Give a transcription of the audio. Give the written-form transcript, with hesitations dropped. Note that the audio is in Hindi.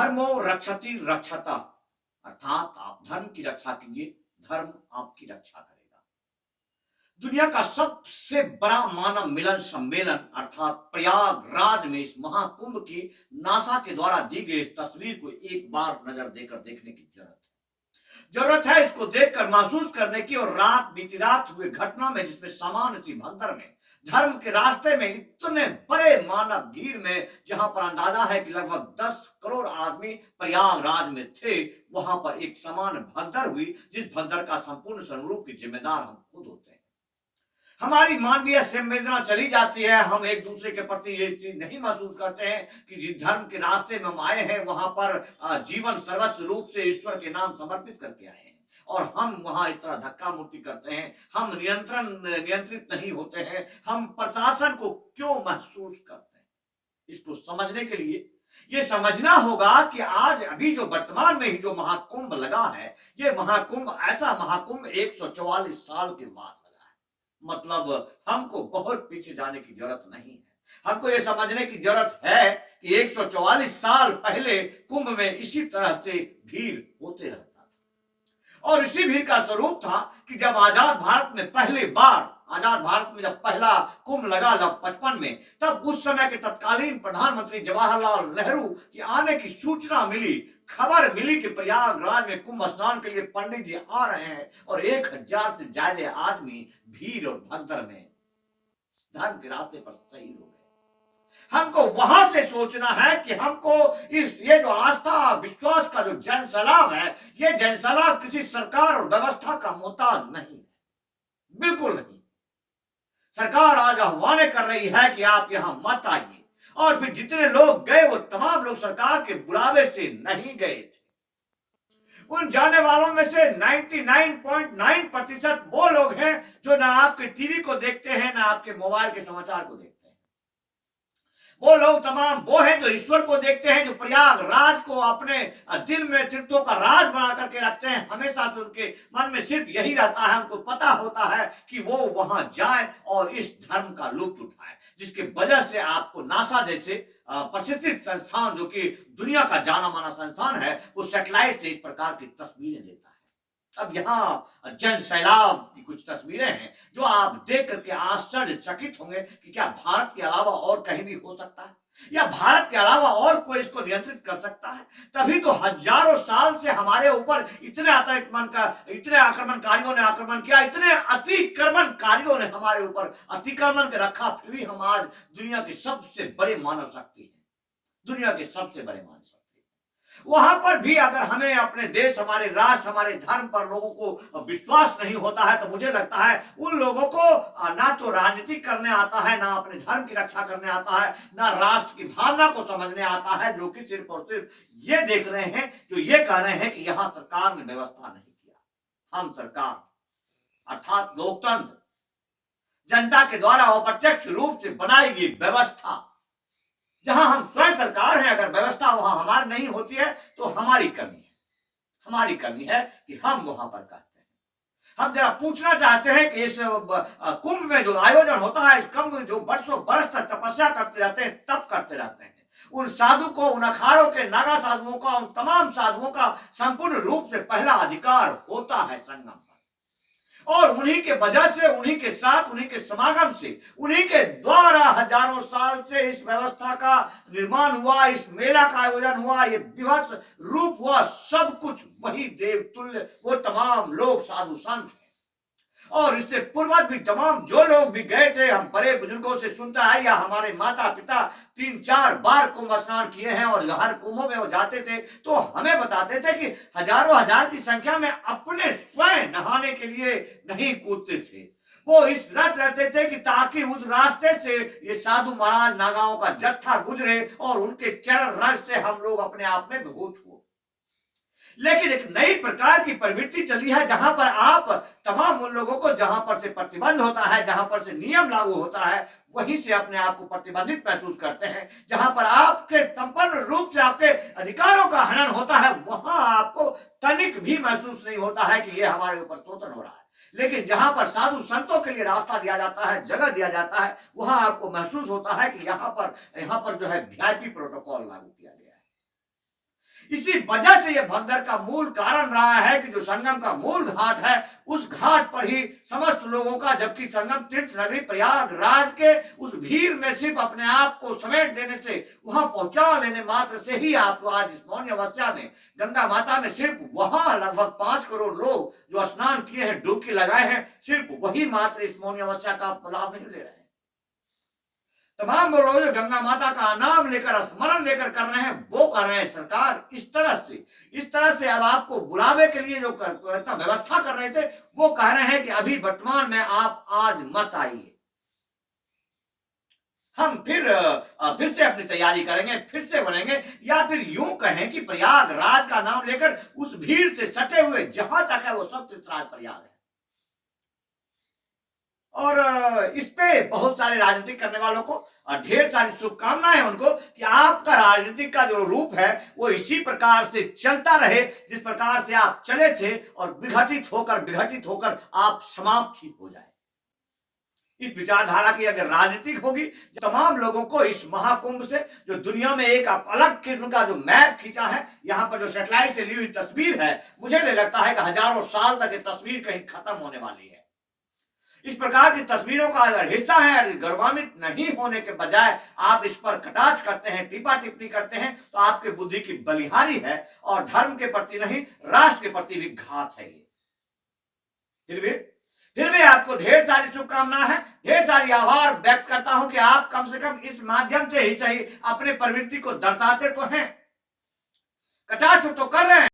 धर्मो रक्षति रक्षता, अर्थात आप धर्म की रक्षा कीजिए, धर्म आपकी रक्षा करेगा। दुनिया का सबसे बड़ा मानव मिलन सम्मेलन अर्थात प्रयागराज में इस महाकुंभ की नासा के द्वारा दी गई इस तस्वीर को एक बार नजर देकर देखने की जरूरत है इसको देखकर महसूस करने की। और बीती रात हुए घटना में जिसमें सामान्य सी भगदड़ में धर्म के रास्ते में इतने बड़े मानव भीड़ में, जहां पर अंदाजा है कि लगभग 10 करोड़ आदमी प्रयागराज में थे, वहां पर एक समान भगदड़ हुई जिस भगदड़ का संपूर्ण स्वरूप की जिम्मेदार हम खुद होते हैं। हमारी मानवीय संवेदना चली जाती है, हम एक दूसरे के प्रति ये चीज नहीं महसूस करते हैं कि जिस धर्म के रास्ते में हम आए हैं वहां पर जीवन सर्वस्व रूप से ईश्वर के नाम समर्पित करके आए हैं, और हम वहां इस तरह धक्का मुक्की करते हैं, हम नियंत्रित नहीं होते हैं, हम प्रशासन को क्यों महसूस करते हैं। इसको समझने के लिए ये समझना होगा कि आज अभी जो वर्तमान में ही जो महाकुंभ लगा है, ये महाकुंभ ऐसा महाकुंभ 144 साल के बाद, मतलब हमको बहुत पीछे जाने की जरूरत नहीं है। हमको ये समझने की जरूरत है कि 144 साल पहले कुंभ में इसी तरह से भीड़ होते रहता था, और इसी भीड़ का स्वरूप था कि जब आजाद भारत में पहली बार, आजाद भारत में जब पहला कुंभ लगा 55 में, तब उस समय के तत्कालीन प्रधानमंत्री जवाहरलाल नेहरू की आने की सूचना मिली, खबर मिली कि प्रयागराज में कुंभ स्नान के लिए पंडित जी आ रहे हैं, और 1000 से ज्यादा आदमी भीड़ और भगदड़ में धर्म के रास्ते पर शहीद हो गए। हमको वहां से सोचना है कि हमको ये जो आस्था विश्वास का जो जन सैलाब है, ये जन सैलाब किसी सरकार और व्यवस्था का मोहताज नहीं है, बिल्कुल नहीं। सरकार आज आह्वान कर रही है कि आप यहां मत आइए, और फिर जितने लोग गए वो तमाम लोग सरकार के बुलावे से नहीं गए थे। उन जाने वालों में से 99.9% वो लोग हैं जो ना आपके टीवी को देखते हैं, ना आपके मोबाइल के समाचार को देखते हैं। वो लोग तमाम वो हैं जो ईश्वर को देखते हैं, जो प्रयागराज को अपने दिल में तीर्थों का राज बना करके रखते हैं। हमेशा से उनके मन में सिर्फ यही रहता है, उनको पता होता है कि वो वहां जाए और इस धर्म का लुत्फ उठाए, जिसके वजह से आपको नासा जैसे प्रतिष्ठित संस्थान, जो कि दुनिया का जाना माना संस्थान है, वो सैटेलाइट से इस प्रकार की तस्वीरें देता है। अब यहाँ जन सैलाब की कुछ तस्वीरें हैं जो आप देख करके आश्चर्यचकित होंगे कि क्या भारत के अलावा और कहीं भी हो सकता है, या भारत के अलावा और कोई इसको नियंत्रित कर सकता है। तभी तो हजारों साल से हमारे ऊपर इतने आक्रमणकारियों ने आक्रमण किया, इतने अतिक्रमणकारियों ने हमारे ऊपर अतिक्रमण के रखा, फिर भी हम आज दुनिया के सबसे बड़े मानव शक्ति हैं, दुनिया के सबसे बड़े मानव शक्ति। वहां पर भी अगर हमें अपने देश, हमारे राष्ट्र, हमारे धर्म पर लोगों को विश्वास नहीं होता है, तो मुझे लगता है उन लोगों को ना तो राजनीति करने आता है, ना अपने धर्म की रक्षा करने आता है, ना राष्ट्र की भावना को समझने आता है, जो कि सिर्फ और सिर्फ ये देख रहे हैं, जो ये कह रहे हैं कि यहां सरकार ने व्यवस्था नहीं किया। हम सरकार अर्थात लोकतंत्र, जनता के द्वारा अप्रत्यक्ष रूप से बनाई गई व्यवस्था, जहां हम स्वयं सरकार हैं, अगर व्यवस्था वहां हमारी नहीं होती है तो हमारी कमी है। हमारी कमी है कि हम वहां पर करते हैं। हम जरा पूछना चाहते हैं कि इस कुंभ में जो आयोजन होता है, इस कुंभ में जो बरसों बरस तक तपस्या करते रहते हैं, तप करते रहते हैं, उन साधु को, उन अखाड़ों के नागा साधुओं का, उन तमाम साधुओं का संपूर्ण रूप से पहला अधिकार होता है संगम पर, और उन्हीं के वजह से, उन्हीं के साथ, उन्हीं के समागम से, उन्हीं के द्वारा हजारों साल से इस व्यवस्था का निर्माण हुआ, इस मेला का आयोजन हुआ, ये दिवस रूप हुआ, सब कुछ वही देवतुल्य वो तमाम लोग साधु संत हैं। और इससे पूर्व भी तमाम जो लोग भी गए थे, हम बड़े बुजुर्गों से सुनता है, या हमारे माता पिता 3-4 बार कुंभ स्नान किए हैं, और हर कुंभों में वो जाते थे तो हमें बताते थे कि हजारों हजार की संख्या में अपने स्वयं नहाने के लिए नहीं कूदते थे। वो इस रट रहते थे कि ताकि उस रास्ते से ये साधु महाराज नागाओं का जत्था गुजरे और उनके चरण रज से हम लोग अपने आप में विभूत हो। लेकिन एक नई प्रकार की प्रवृत्ति चली है, जहां पर आप तमाम उन लोगों को, जहां पर से प्रतिबंध होता है, जहां पर से नियम लागू होता है, वहीं से अपने आप को प्रतिबंधित महसूस करते हैं। जहां पर आपके संपूर्ण रूप से आपके अधिकारों का हनन होता है, वहां आपको तनिक भी महसूस नहीं होता है कि यह हमारे ऊपर शोषण हो रहा है। लेकिन जहां पर साधु संतों के लिए रास्ता दिया जाता है, जगह दिया जाता है, वहां आपको महसूस होता है कि यहाँ पर जो है VIP प्रोटोकॉल लागू किया गया है। इसी वजह से यह भगदड़ का मूल कारण रहा है कि जो संगम का मूल घाट है उस घाट पर ही समस्त लोगों का, जबकि संगम तीर्थ नगरी प्रयागराज के उस भीड़ में सिर्फ अपने आप को समेट देने से, वहां पहुंचा लेने मात्र से ही आपको आज इस मौन अवस्था में गंगा माता में सिर्फ वहां लगभग 5 करोड़ लोग जो स्नान किए हैं, डुबकी लगाए हैं, सिर्फ वही मात्र इस मौन अवस्था का लाभ नहीं ले रहे हैं। तमाम लोग जो गंगा माता का नाम लेकर, स्मरण लेकर कर रहे हैं, वो कर रहे हैं सरकार इस तरह से अब आपको बुलावे के लिए जो व्यवस्था कर रहे थे, वो कह रहे हैं कि अभी वर्तमान में आप आज मत आइए, हम फिर से अपनी तैयारी करेंगे, फिर से बनेंगे। या फिर यूं कहें कि प्रयागराज का नाम लेकर उस भीड़ से सटे हुए जहां तक है वो सब तीर्थराज प्रयाग है। और इस पे बहुत सारे राजनीतिक करने वालों को ढेर सारी शुभकामनाएं उनको कि आपका राजनीतिक का जो रूप है वो इसी प्रकार से चलता रहे जिस प्रकार से आप चले थे, और विघटित होकर आप समाप्त ही हो जाए। इस विचारधारा की अगर राजनीतिक होगी, तमाम लोगों को इस महाकुंभ से, जो दुनिया में एक अलग किस्म का जो मैप खींचा है, यहाँ पर जो सैटेलाइट से ली हुई तस्वीर है, मुझे नहीं लगता है कि हजारों साल तक ये तस्वीर कहीं खत्म होने वाली है। इस प्रकार की तस्वीरों का अगर हिस्सा है, अगर गौरवान्वित नहीं होने के बजाय आप इस पर कटाक्ष करते हैं, टीपा टिप्पणी करते हैं, तो आपके बुद्धि की बलिहारी है और धर्म के प्रति नहीं, राष्ट्र के प्रति भी घात है ये। फिर भी आपको ढेर सारी शुभकामनाएं हैं, ढेर सारी आभार व्यक्त करता हूं कि आप कम से कम इस माध्यम से ही सही अपने प्रवृत्ति को दर्शाते तो हैं, कटाक्ष तो कर रहे हैं।